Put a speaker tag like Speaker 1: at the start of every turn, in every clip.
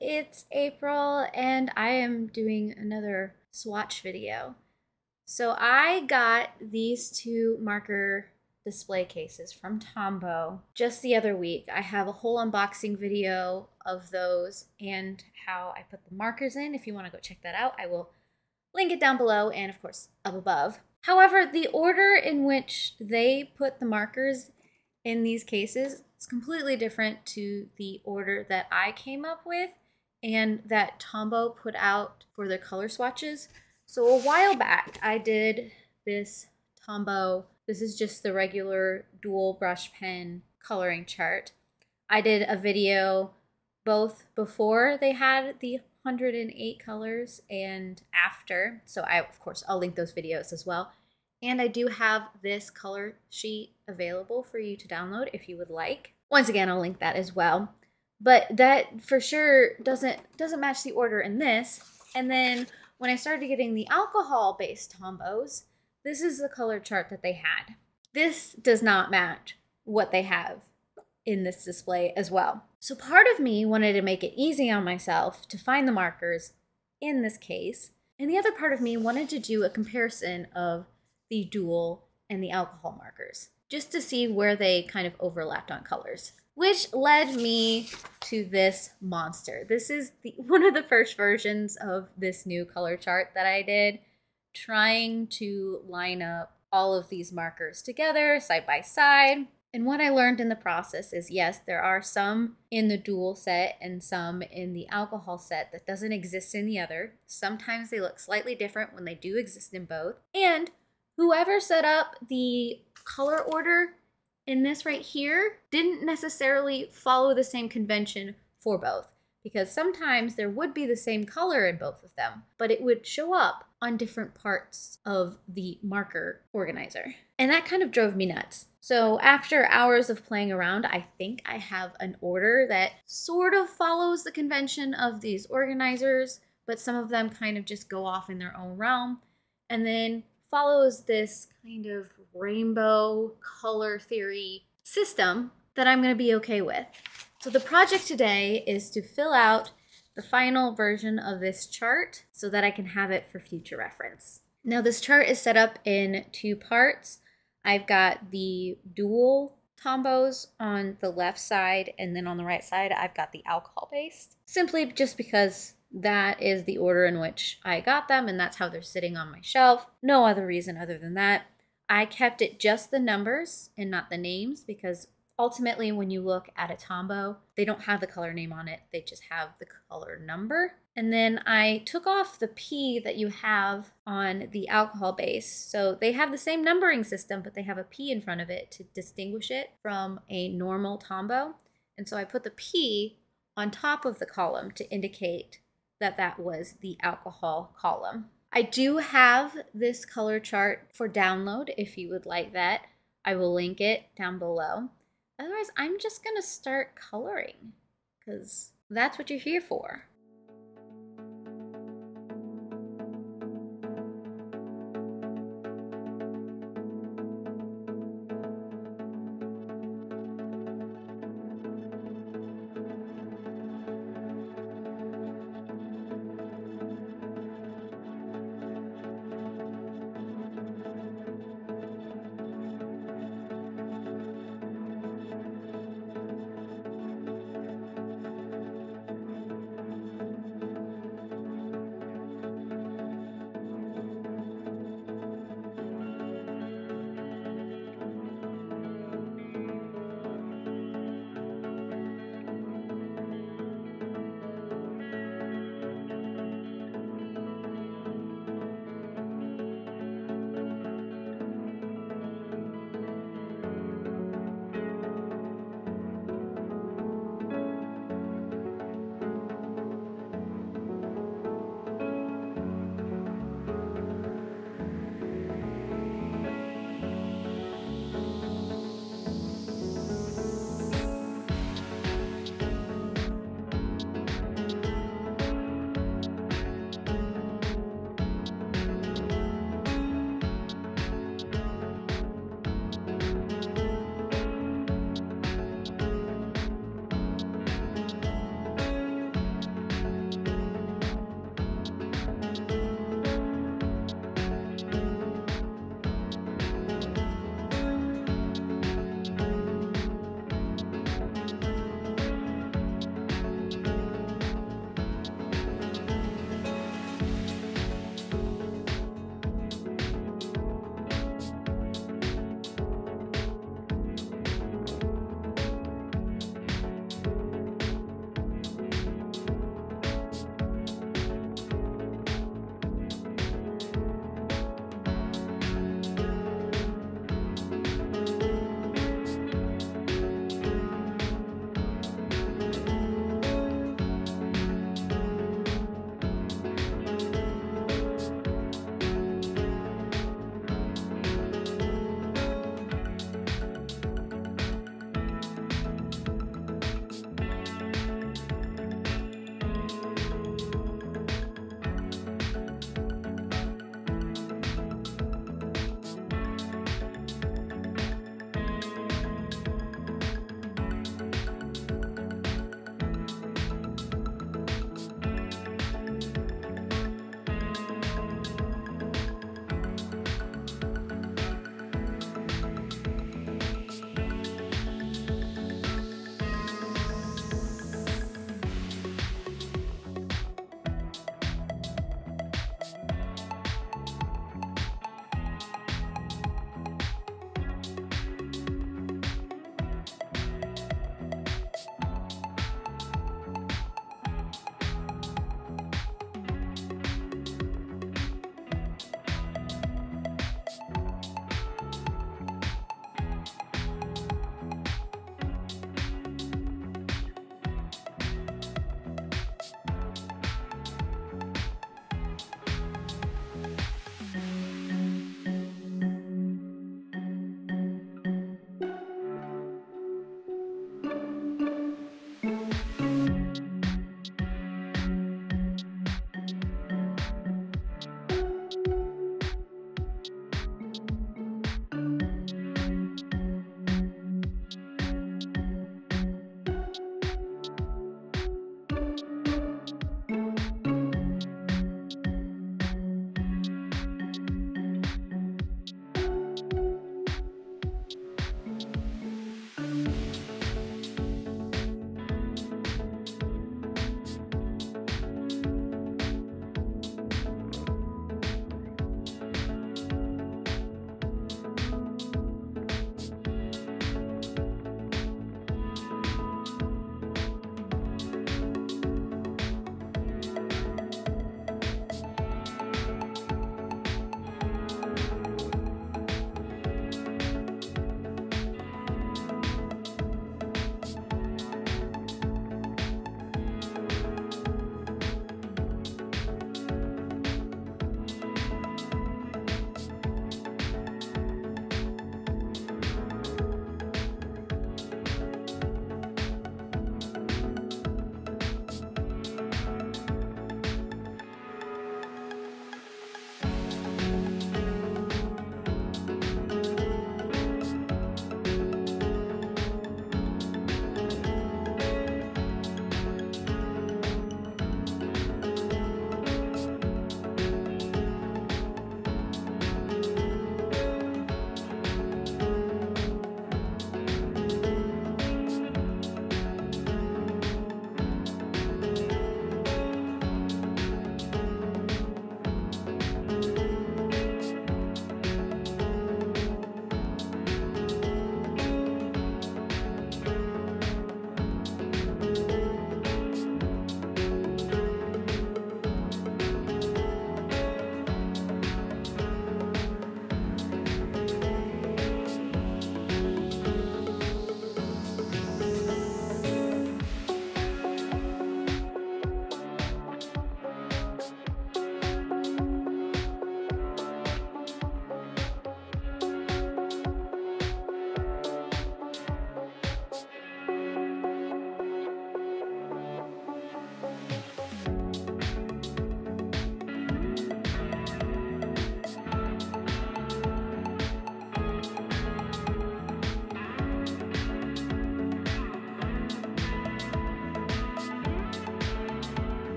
Speaker 1: it's April and I am doing another swatch video. So I got these two marker display cases from Tombow just the other week. I have a whole unboxing video of those and how I put the markers in. If you want to go check that out, I will link it down below and of course up above. However, the order in which they put the markers in these cases is completely different to the order that I came up with and that Tombow put out for their color swatches. So a while back, I did this Tombow. This is just the regular dual brush pen coloring chart. I did a video both before they had the 108 colors and after. So of course, I'll link those videos as well. And I do have this color sheet available for you to download if you would like. Once again, I'll link that as well. But that for sure doesn't match the order in this. And then when I started getting the alcohol-based Tombows, this is the color chart that they had. This does not match what they have in this display as well. So part of me wanted to make it easy on myself to find the markers in this case. And the other part of me wanted to do a comparison of the dual and the alcohol markers, just to see where they kind of overlapped on colors, which led me to this monster. This is one of the first versions of this new color chart that I did, trying to line up all of these markers together side by side. And what I learned in the process is, yes, there are some in the dual set and some in the alcohol set that doesn't exist in the other. Sometimes they look slightly different when they do exist in both. And whoever set up the color order in this right here didn't necessarily follow the same convention for both, because sometimes there would be the same color in both of them, but it would show up on different parts of the marker organizer. And that kind of drove me nuts. So after hours of playing around, I think I have an order that sort of follows the convention of these organizers, but some of them kind of just go off in their own realm, and then follows this kind of rainbow color theory system that I'm going to be okay with. So the project today is to fill out the final version of this chart so that I can have it for future reference. Now this chart is set up in two parts. I've got the dual Tombows on the left side, and then on the right side I've got the alcohol-based, simply just because that is the order in which I got them, and that's how they're sitting on my shelf. No other reason other than that. I kept it just the numbers and not the names, because ultimately when you look at a Tombow, they don't have the color name on it, they just have the color number. And then I took off the P that you have on the alcohol base. So they have the same numbering system, but they have a P in front of it to distinguish it from a normal Tombow. And so I put the P on top of the column to indicate that that was the alcohol column. I do have this color chart for download if you would like that. I will link it down below. Otherwise, I'm just gonna start coloring because that's what you're here for.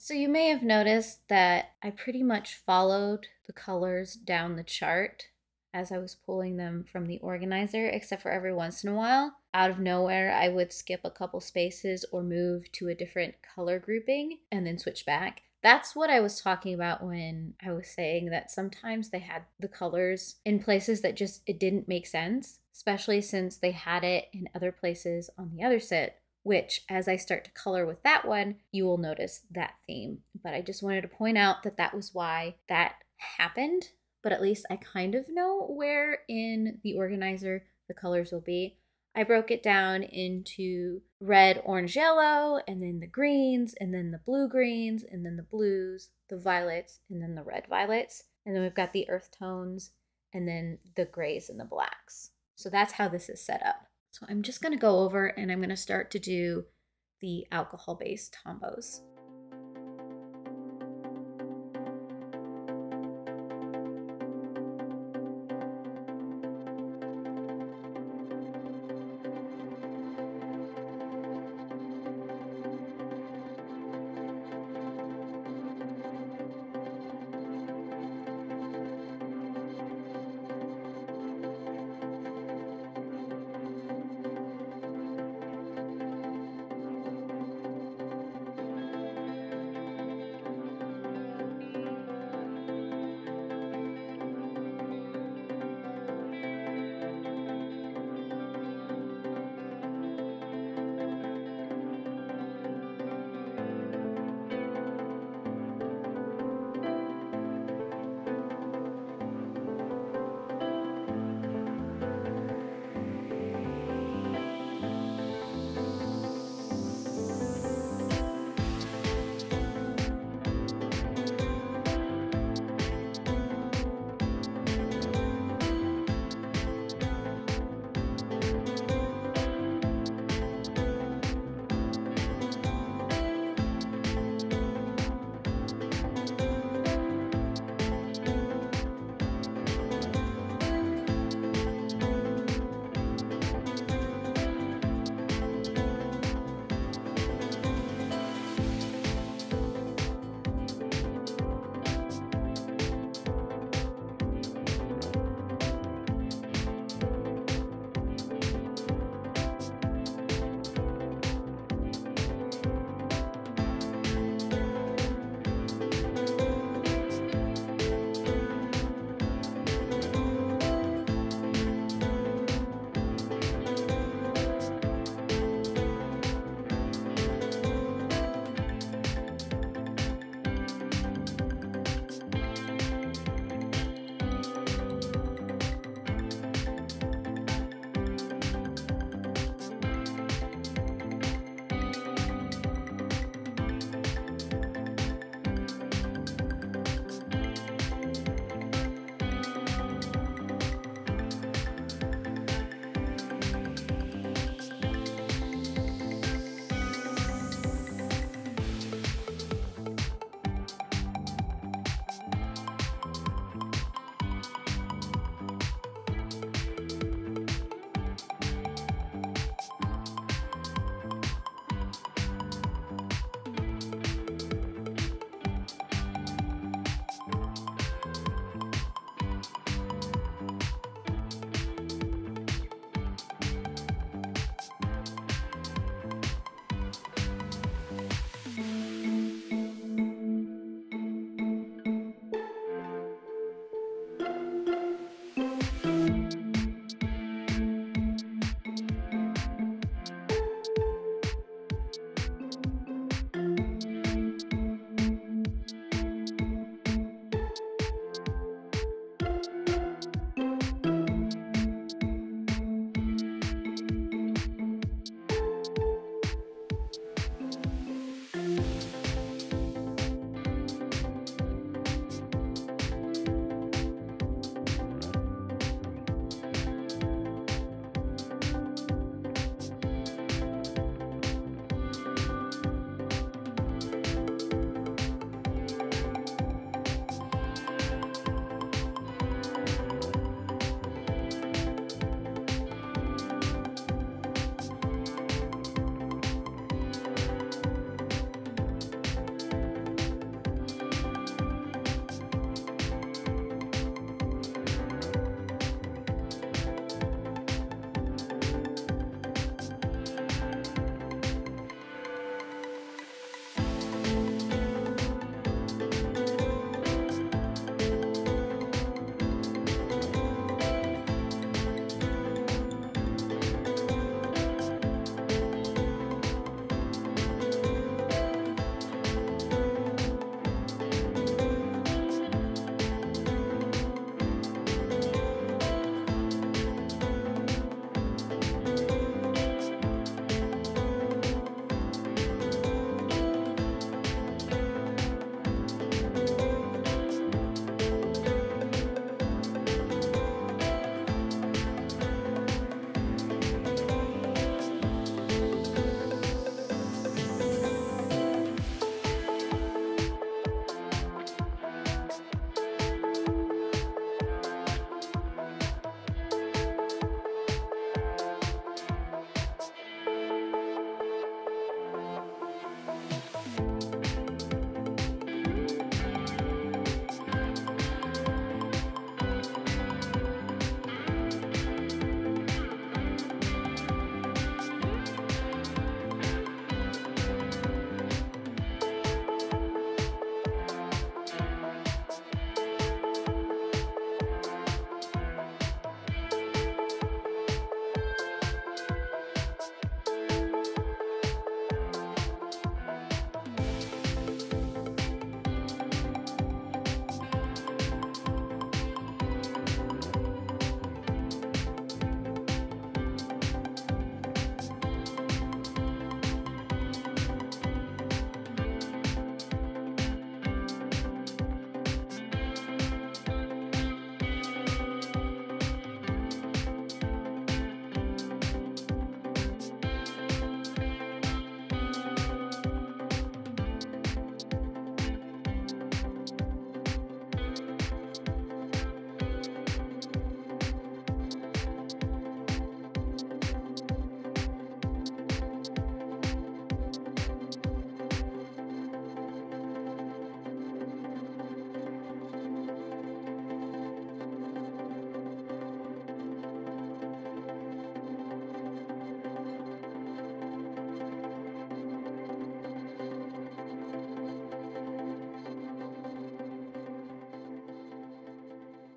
Speaker 1: So you may have noticed that I pretty much followed the colors down the chart as I was pulling them from the organizer, except for every once in a while, out of nowhere, I would skip a couple spaces or move to a different color grouping and then switch back. That's what I was talking about when I was saying that sometimes they had the colors in places that just, it didn't make sense, especially since they had it in other places on the other set, which as I start to color with that one, you will notice that theme. But I just wanted to point out that that was why that happened, but at least I kind of know where in the organizer the colors will be. I broke it down into red, orange, yellow, and then the greens, and then the blue greens, and then the blues, the violets, and then the red violets. And then we've got the earth tones, and then the grays and the blacks. So that's how this is set up. So I'm just gonna go over and I'm gonna start to do the alcohol-based Tombows.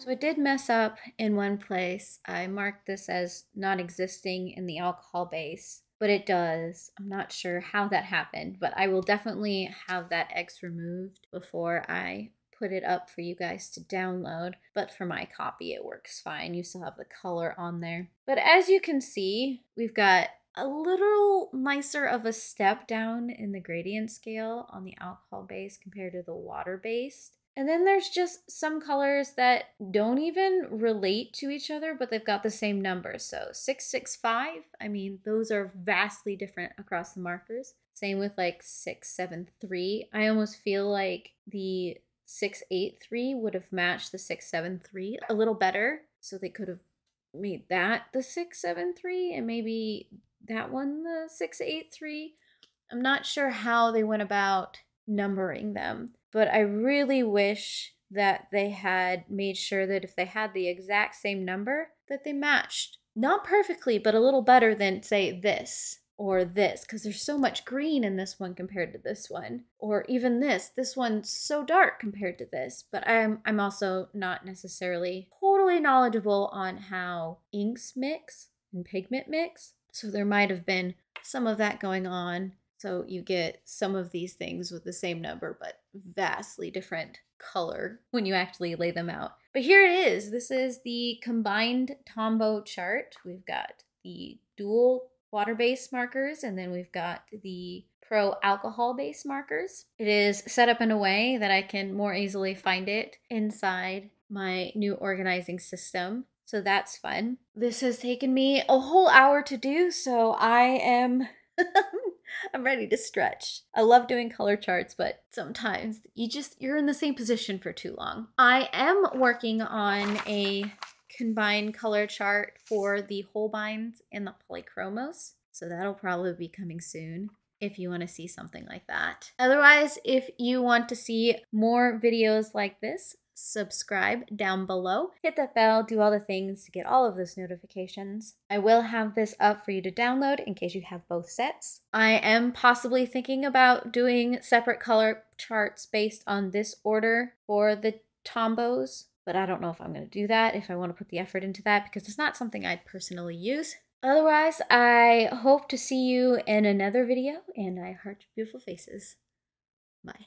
Speaker 1: So it did mess up in one place. I marked this as not existing in the alcohol base, but it does. I'm not sure how that happened, but I will definitely have that X removed before I put it up for you guys to download. But for my copy, it works fine. You still have the color on there. But as you can see, we've got a little nicer of a step down in the gradient scale on the alcohol base compared to the water based. And then there's just some colors that don't even relate to each other, but they've got the same number. So 665, I mean, those are vastly different across the markers. Same with like 673. I almost feel like the 683 would have matched the 673 a little better. So they could have made that the 673 and maybe that one the 683. I'm not sure how they went about numbering them, but I really wish that they had made sure that if they had the exact same number, that they matched. Not perfectly, but a little better than, say, this or this, because there's so much green in this one compared to this one. Or even this one's so dark compared to this. But I'm also not necessarily totally knowledgeable on how inks mix and pigment mix. So there might have been some of that going on. So you get some of these things with the same number, but vastly different color when you actually lay them out. But here it is. This is the combined Tombow chart. We've got the dual water-based markers, and then we've got the pro alcohol-based markers. It is set up in a way that I can more easily find it inside my new organizing system. So that's fun. This has taken me a whole hour to do, so I am I'm ready to stretch. I love doing color charts, but sometimes you're in the same position for too long. I am working on a combined color chart for the Holbeins and the polychromos, so that'll probably be coming soon if you want to see something like that. Otherwise, if you want to see more videos like this, subscribe down below, hit that bell, do all the things to get all of those notifications. I will have this up for you to download in case you have both sets. I am possibly thinking about doing separate color charts based on this order for the Tombows, but I don't know if I'm going to do that, if I want to put the effort into that, because it's not something I'd personally use. Otherwise, I hope to see you in another video, and I heart your beautiful faces. Bye.